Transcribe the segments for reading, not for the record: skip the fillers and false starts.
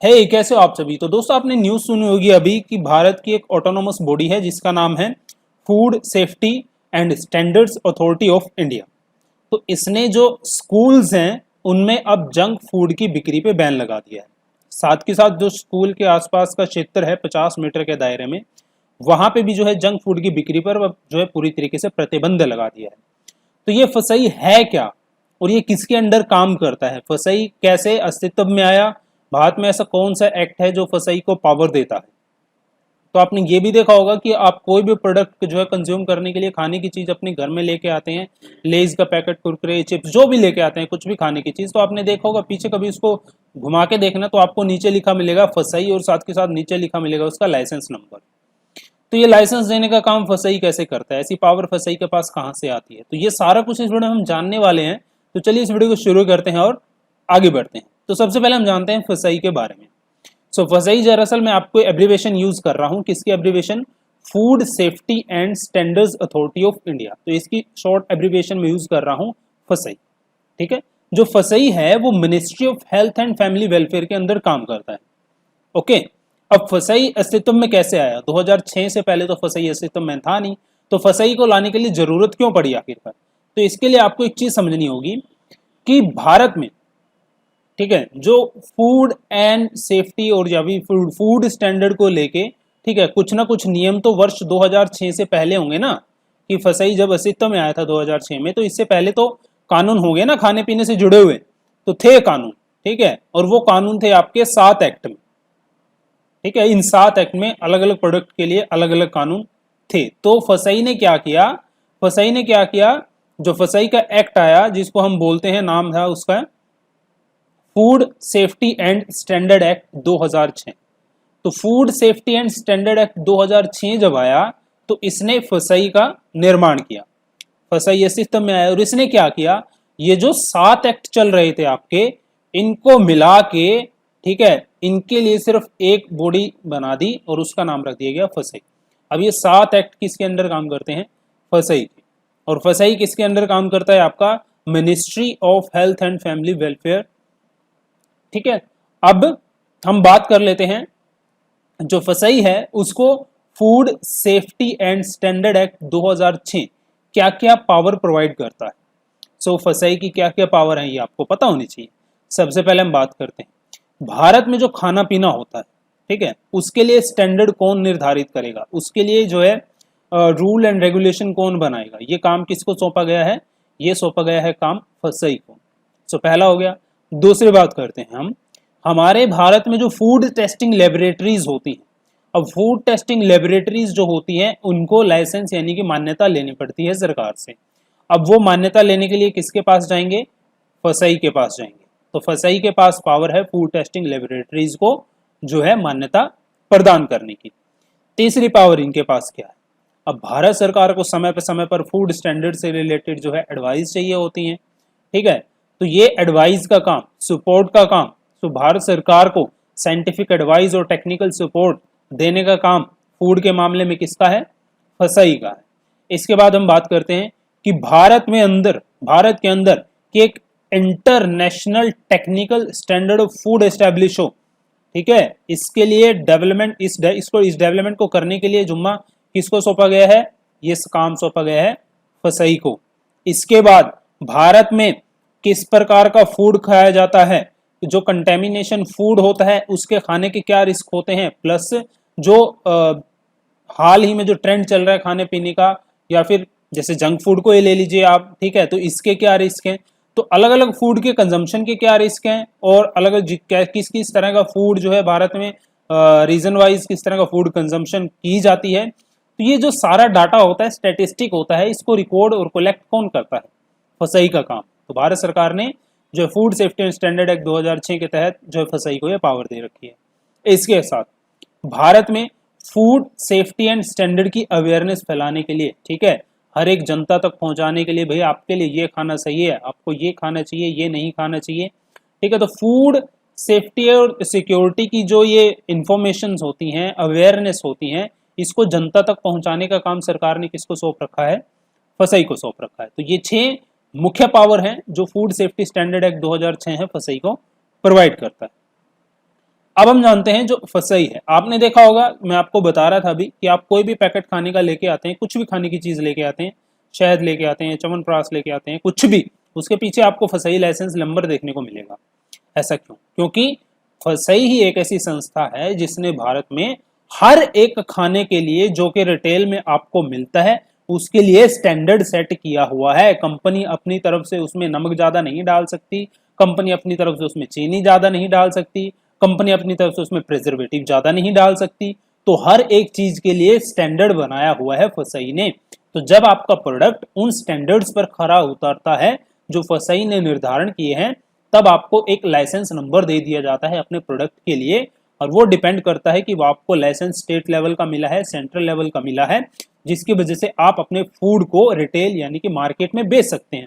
है कैसे हो आप सभी। तो दोस्तों आपने न्यूज़ सुनी होगी अभी कि भारत की एक ऑटोनोमस बॉडी है जिसका नाम है food safety and standards authority of India. तो इसने जो स्कूल्स हैं उनमें अब जंक फूड की बिक्री पे बैन लगा दिया है। साथ के साथ जो स्कूल के आसपास का क्षेत्र है 50 मीटर के दायरे में, वहां पे भी जो है जंक फूड की बिक्री पर अब जो है पूरी तरीके से प्रतिबंध लगा दिया है। तो ये फसई है क्या और ये किसके अंडर काम करता है, फसई कैसे अस्तित्व में आया, भारत में ऐसा कौन सा एक्ट है जो फसई को पावर देता है। तो आपने ये भी देखा होगा कि आप कोई भी प्रोडक्ट जो है कंज्यूम करने के लिए खाने की चीज अपने घर में लेके आते हैं, लेज का पैकेट, कुरकुरे, चिप्स, जो भी लेके आते हैं, कुछ भी खाने की चीज, तो आपने देखा होगा पीछे कभी उसको घुमा के देखना तो आपको नीचे लिखा मिलेगा फसई और साथ के साथ नीचे लिखा मिलेगा उसका लाइसेंस नंबर। तो ये लाइसेंस देने का काम फसई कैसे करता है, ऐसी पावर फसई के पास कहां से आती है, तो ये सारा कुछ इस वीडियो में हम जानने वाले हैं। तो चलिए इस वीडियो को शुरू करते हैं और आगे बढ़ते हैं। तो सबसे पहले हम जानते हैं फसई के बारे में। सो फसई दरअसल मैं आपको एब्रीवेशन यूज कर रहा हूं, किसकी abbreviation, food safety and standards authority of India. तो इसकी शॉर्ट एब्रीवेशन में यूज कर रहा हूं फसई। ठीक है, जो फसई है वो ministry of health and family welfare के अंदर काम करता है। ओके, अब फसई अस्तित्व में कैसे आया, 2006 से पहले तो फसई अस्तित्व में था नहीं। तो फसई को लाने के लिए जरूरत क्यों पड़ी आखिरकार, तो इसके लिए आपको एक चीज समझनी होगी कि भारत में, ठीक है, जो फूड एंड सेफ्टी और या भी फूड स्टैंडर्ड को लेके, ठीक है, कुछ ना कुछ नियम तो वर्ष 2006 से पहले होंगे ना, कि फसई जब अस्तित्व में आया था 2006 में, तो इससे पहले तो कानून हो गए ना खाने पीने से जुड़े हुए, तो थे कानून। ठीक है, और वो कानून थे आपके 7 एक्ट में। ठीक है, इन 7 एक्ट में अलग अलग प्रोडक्ट के लिए अलग अलग कानून थे। तो फसई ने क्या किया, फसई ने क्या किया, जो फसई का एक्ट आया जिसको हम बोलते हैं, नाम था उसका food safety and standard act 2006। तो food safety and standard act 2006 जब आया तो इसने फसई का निर्माण किया, फसई अस्तित्व में आया और इसने क्या किया, ये जो 7 एक्ट चल रहे थे आपके, इनको मिला के, ठीक है, इनके लिए सिर्फ एक बॉडी बना दी और उसका नाम रख दिया गया फसई। अब ये 7 एक्ट किसके अंदर काम करते हैं, फसई के। और फसई किसके अंदर काम करता है, आपका ministry of health and family welfare. ठीक है, अब हम बात कर लेते हैं, जो फसई है उसको food safety and standard act 2006 क्या क्या पावर प्रोवाइड करता है। सो फसई की क्या क्या पावर है ये आपको पता होनी चाहिए। सबसे पहले हम बात करते हैं भारत में जो खाना पीना होता है, ठीक है, उसके लिए स्टैंडर्ड कौन निर्धारित करेगा, उसके लिए जो है रूल एंड रेगुलेशन कौन बनाएगा, ये काम किसको सौंपा गया है, ये सौंपा गया है काम फसई को। सो पहला हो गया। दूसरी बात करते हैं हम, हमारे भारत में जो फूड टेस्टिंग लेबोरेटरीज होती हैं, अब फूड टेस्टिंग लेबोरेटरीज जो होती हैं उनको लाइसेंस यानी कि मान्यता लेनी पड़ती है सरकार से। अब वो मान्यता लेने के लिए किसके पास जाएंगे, फसई के पास जाएंगे। तो फसई के पास पावर है फूड टेस्टिंग लेबोरेटरीज को जो है मान्यता प्रदान करने की। तीसरी पावर इनके पास क्या है, अब भारत सरकार को समय पर फूड स्टैंडर्ड से रिलेटेड जो है एडवाइस चाहिए होती है। ठीक है, तो ये एडवाइस का काम, सपोर्ट का काम, तो भारत सरकार को साइंटिफिक एडवाइस और टेक्निकल सपोर्ट देने का काम फूड के मामले में किसका है, फसई का है। इसके बाद हम बात करते हैं कि भारत के अंदर कि एक international technical standard of food establish हो। ठीक है, इसके लिए डेवलपमेंट, इस डेवलपमेंट को करने के लिए जुम्मा किसको सौंपा गया है, ये काम सौंपा गया है फसई को। इसके बाद भारत में किस प्रकार का फूड खाया जाता है, जो कंटेमिनेशन फूड होता है उसके खाने के क्या रिस्क होते हैं, प्लस जो हाल ही में जो ट्रेंड चल रहा है खाने पीने का, या फिर जैसे जंक फूड को ये ले लीजिए आप, ठीक है, तो इसके क्या रिस्क हैं। तो अलग अलग फूड के कंजम्पशन के क्या रिस्क हैं और अलग अलग किस किस तरह का फूड जो है भारत में रीजन वाइज किस तरह का फूड कंजम्पशन की जाती है। तो ये जो सारा डाटा होता है, स्टैटिस्टिक होता है, इसको रिकॉर्ड और कलेक्ट कौन करता है, फसई का काम। तो भारत सरकार ने जो food safety and standard act 2006 के तहत जो फसई को ये पावर दे रखी है। इसके साथ भारत में फूड सेफ्टी एंड स्टैंडर्ड की अवेयरनेस फैलाने के लिए, ठीक है, हर एक जनता तक पहुंचाने के लिए, भाई आपके लिए ये खाना सही है, आपको ये खाना चाहिए, ये नहीं खाना चाहिए। ठीक है, तो फूड सेफ्टी और सिक्योरिटी की जो ये इंफॉर्मेशन होती हैं, अवेयरनेस होती हैं, इसको जनता तक पहुंचाने का काम सरकार ने किसको सौंप रखा है, फसई को सौंप रखा है। तो ये 6 मुख्य पावर हैं जो फूड सेफ्टी स्टैंडर्ड एक्ट 2006 है फसई को प्रोवाइड करता है। अब हम जानते हैं जो फसई है। आपने देखा होगा, मैं आपको बता रहा था अभी कि आप कोई भी पैकेट खाने का लेके आते हैं, कुछ भी खाने की चीज लेके आते हैं, शहद लेके आते हैं, च्यवनप्राश लेके आते हैं, कुछ भी, उसके पीछे आपको फसई लाइसेंस नंबर देखने को मिलेगा। ऐसा क्यों? क्योंकि फसई ही एक ऐसी संस्था है जिसने भारत में हर एक खाने के लिए जो कि रिटेल में आपको मिलता है उसके लिए स्टैंडर्ड सेट किया हुआ है। कंपनी अपनी तरफ से उसमें नमक ज्यादा नहीं डाल सकती, कंपनी अपनी तरफ से उसमें चीनी ज्यादा नहीं डाल सकती, कंपनी अपनी तरफ से उसमें प्रिजर्वेटिव ज्यादा नहीं डाल सकती। तो हर एक चीज के लिए स्टैंडर्ड बनाया हुआ है फसई ने। तो जब आपका प्रोडक्ट उन स्टैंडर्ड्स पर खरा उतरता है जो फसई ने निर्धारण किए हैं, तब आपको एक लाइसेंस नंबर दे दिया जाता है अपने प्रोडक्ट के लिए। और वो डिपेंड करता है कि वो आपको लाइसेंस स्टेट लेवल का मिला है, सेंट्रल लेवल का मिला है, जिसकी वजह से आप अपने फूड को रिटेल यानी कि मार्केट में बेच सकते हैं।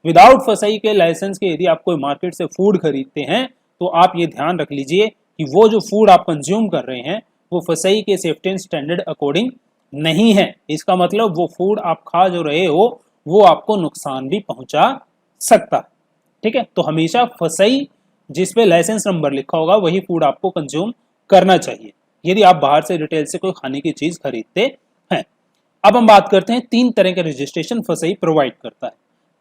विदाउट फसई के लाइसेंस के यदि आप कोई मार्केट से फूड खरीदते हैं तो आप ये ध्यान रख लीजिए कि वो जो फूड आप कंज्यूम कर रहे हैं वो फसई के सेफ्टी एंड स्टैंडर्ड अकॉर्डिंग नहीं है। इसका मतलब वो फूड आप खा जो रहे हो वो आपको नुकसान भी पहुंचा सकता है। ठीक है, तो हमेशा फसई जिस पे लाइसेंस नंबर लिखा होगा वही फूड आपको कंज्यूम करना चाहिए यदि आप बाहर से रिटेल से कोई खाने की चीज खरीदते हैं। अब हम बात करते हैं 3 तरह के रजिस्ट्रेशन फसई प्रोवाइड करता है।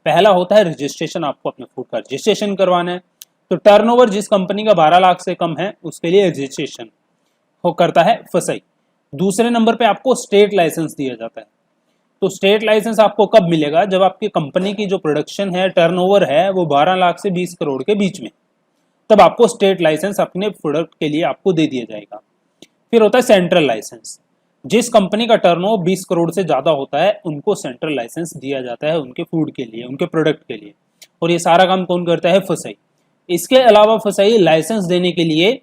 पहला होता है रजिस्ट्रेशन, आपको अपने फूड का रजिस्ट्रेशन करवाना है। तो टर्नओवर जिस कंपनी का 12 लाख से कम है उसके लिए रजिस्ट्रेशन हो करता है फसई। दूसरे नंबर पे आपको स्टेट लाइसेंस दिया जाता है। तो स्टेट लाइसेंस आपको कब मिलेगा? जब आपकी कंपनी की जो प्रोडक्शन है, टर्नओवर है, वो 12 लाख से 20 करोड़ के बीच में, तब आपको स्टेट लाइसेंस अपने प्रोडक्ट के लिए आपको दे दिया जाएगा। फिर होता है सेंट्रल लाइसेंस। जिस कंपनी का टर्नओवर 20 करोड़ से ज्यादा होता है उनको सेंट्रल लाइसेंस दिया जाता है उनके फूड के लिए, उनके प्रोडक्ट के लिए। और ये सारा काम कौन करता है? फसई। इसके अलावा फसई लाइसेंस देने के लिए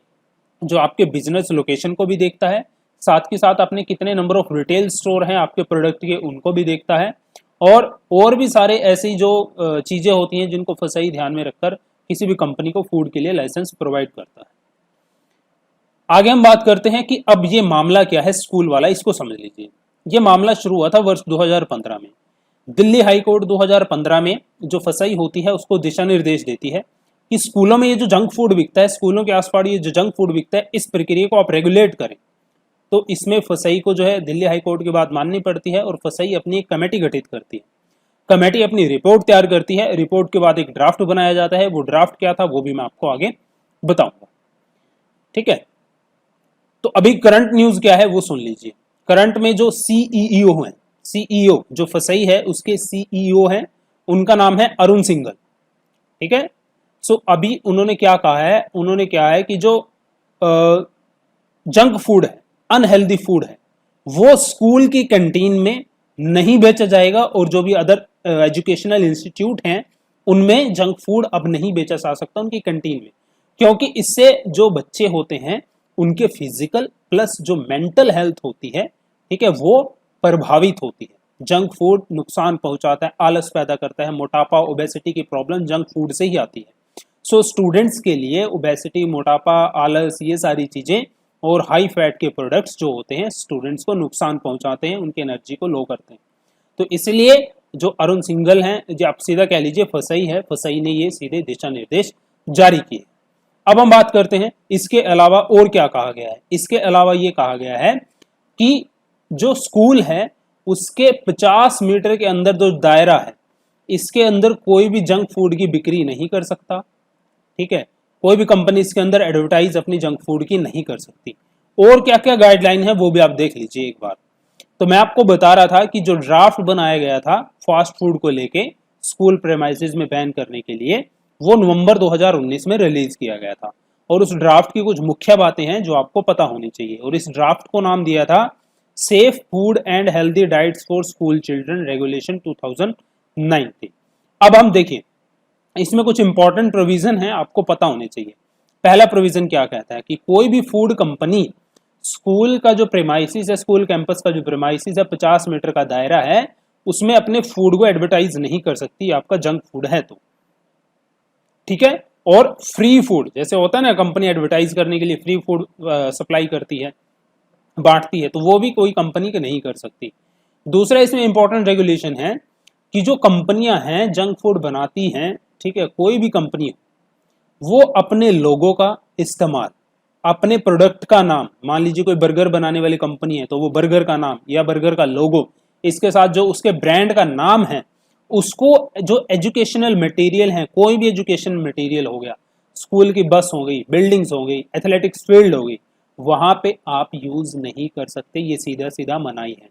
जो आपके बिजनेस लोकेशन को भी देखता है, साथ के साथ अपने कितने नंबर ऑफ रिटेल स्टोर हैं आपके प्रोडक्ट के उनको भी देखता है। और भी सारे ऐसी जो चीजें होती हैं जिनको फसई ध्यान में रखकर किसी भी कंपनी को फूड के लिए लाइसेंस प्रोवाइड करता है। आगे हम बात करते हैं कि अब ये मामला क्या है स्कूल वाला, इसको समझ लीजिए। ये मामला शुरू हुआ था वर्ष 2015 में। दिल्ली हाई कोर्ट 2015 में जो फसई होती है उसको दिशा निर्देश देती है कि स्कूलों में ये जो जंक फूड बिकता है, स्कूलों के आसपास ये जो जंक फूड बिकता है, इस प्रक्रिया को आप रेगुलेट करें। तो इसमें फसई को जो है दिल्ली हाई कोर्ट की बात माननी पड़ती है और फसई अपनी एक कमेटी गठित करती है। कमेटी अपनी रिपोर्ट तैयार करती है, रिपोर्ट के बाद एक ड्राफ्ट बनाया जाता है। वो ड्राफ्ट क्या था वो भी मैं आपको आगे बताऊंगा। ठीक है, तो अभी करंट न्यूज क्या है वो सुन लीजिए। करंट में जो सीईओ हैं, सीईओ जो फसई है उसके सीईओ हैं, उनका नाम है अरुण सिंघल। ठीक है, सो अभी उन्होंने क्या कहा है, उन्होंने क्या है कि जो जंक फूड है, अनहेल्दी फूड है, वो स्कूल की कैंटीन में नहीं बेचा जाएगा और जो भी अदर एजुकेशनल इंस्टीट्यूट हैं उनमें जंक फूड अब नहीं बेचा जा सकता उनकी कैंटीन में। क्योंकि इससे जो बच्चे होते हैं उनके फिजिकल प्लस जो मेंटल हेल्थ होती है, ठीक है, वो प्रभावित होती है। जंक फूड नुकसान पहुंचाता है, आलस पैदा करता है, मोटापा, ओबेसिटी की प्रॉब्लम जंक फूड से ही आती है। सो स्टूडेंट्स के लिए ओबेसिटी, मोटापा, आलस, ये सारी चीजें और हाई फैट के प्रोडक्ट्स जो होते हैं स्टूडेंट्स को नुकसान पहुंचाते हैं, उनकी एनर्जी को लो करते हैं। तो इसलिए जो अरुण सिंघल हैं, जो आप सीधा कह लीजिए फसई है, फसई ने ये सीधे दिशा निर्देश जारी किए। अब हम बात करते हैं इसके अलावा और क्या कहा गया है। इसके अलावा ये कहा गया है कि जो स्कूल है उसके 50 मीटर के अंदर जो दायरा है इसके अंदर कोई भी जंक फूड की बिक्री नहीं कर सकता। ठीक है, कोई भी कंपनी इसके अंदर एडवर्टाइज अपनी जंक फूड की नहीं कर सकती। और क्या क्या गाइडलाइन है वो भी आप देख लीजिए एक बार। तो मैं आपको बता रहा था कि जो ड्राफ्ट बनाया गया था फास्ट फूड को लेके स्कूल प्रेमाइसेस में बैन करने के लिए, वो नवंबर 2019 में रिलीज किया गया था। और उस ड्राफ्ट की कुछ मुख्य बातें हैं जो आपको पता होनी चाहिए। और इस ड्राफ्ट को नाम दिया था safe food and healthy diets for school children regulation 2019। अब हम देखिए इसमें कुछ इंपॉर्टेंट प्रोविजन है, आपको पता होने चाहिए। पहला प्रोविजन क्या कहता है कि कोई भी फूड कंपनी स्कूल का जो प्रेमाइसिस है, स्कूल कैंपस का जो प्रेमाइसिस है, 50 मीटर का दायरा है, उसमें अपने फूड को एडवर्टाइज नहीं कर सकती आपका जंक फूड है तो। ठीक है, और फ्री फूड जैसे होता है ना, कंपनी एडवर्टाइज करने के लिए फ्री फूड सप्लाई करती है, बांटती है, तो वो भी कोई कंपनी के नहीं कर सकती। दूसरा इसमें इंपॉर्टेंट रेगुलेशन है कि जो कंपनियां हैं जंक फूड बनाती हैं, ठीक है, कोई भी कंपनी वो अपने लोगों का इस्तेमाल अपने प्रोडक्ट का नाम, मान लीजिए कोई बर्गर बनाने वाली कंपनी है तो वो बर्गर का नाम या बर्गर का लोगो, इसके साथ जो उसके ब्रांड का नाम है, उसको जो एजुकेशनल मटेरियल है, कोई भी एजुकेशन मटेरियल हो गया, स्कूल की बस हो गई, बिल्डिंग्स हो गई, एथलेटिक्स फील्ड हो गई, वहां पे आप यूज नहीं कर सकते, ये सीधा सीधा मनाही है।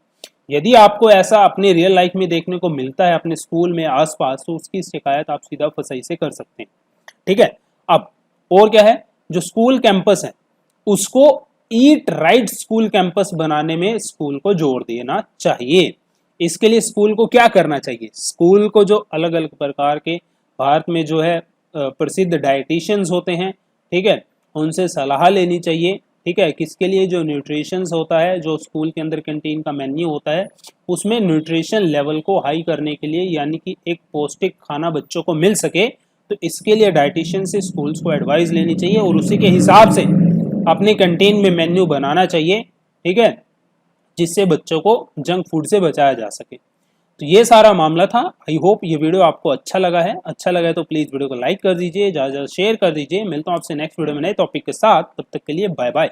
यदि आपको ऐसा अपने रियल लाइफ में देखने को मिलता है अपने स्कूल में आसपास, तो उसकी शिकायत आप सीधा फसाई से कर सकते हैं। ठीक है। अब और क्या है, जो स्कूल कैंपस है उसको ईट राइट स्कूल कैंपस बनाने में स्कूल को जोर देना चाहिए। इसके लिए स्कूल को क्या करना चाहिए, स्कूल को जो अलग अलग प्रकार के भारत में जो है प्रसिद्ध डाइटिशियंस होते हैं, ठीक है, उनसे सलाह लेनी चाहिए। ठीक है, किसके लिए, जो न्यूट्रिशंस होता है, जो स्कूल के अंदर कैंटीन का मेन्यू होता है, उसमें न्यूट्रिशन लेवल को हाई करने के लिए, यानी कि एक पौष्टिक खाना बच्चों को मिल सके, तो इसके लिए डाइटिशियन से स्कूल्स को एडवाइस लेनी चाहिए और उसी के हिसाब से अपनी कैंटीन में मेन्यू बनाना चाहिए। ठीक है, जिससे बच्चों को जंक फूड से बचाया जा सके। तो ये सारा मामला था। आई होप ये वीडियो आपको अच्छा लगा है। अच्छा लगा है तो प्लीज़ वीडियो को लाइक कर दीजिए, ज़्यादा ज़्यादा शेयर कर दीजिए। मिलता हूँ आपसे नेक्स्ट वीडियो में नए टॉपिक के साथ, तब तक के लिए बाय बाय।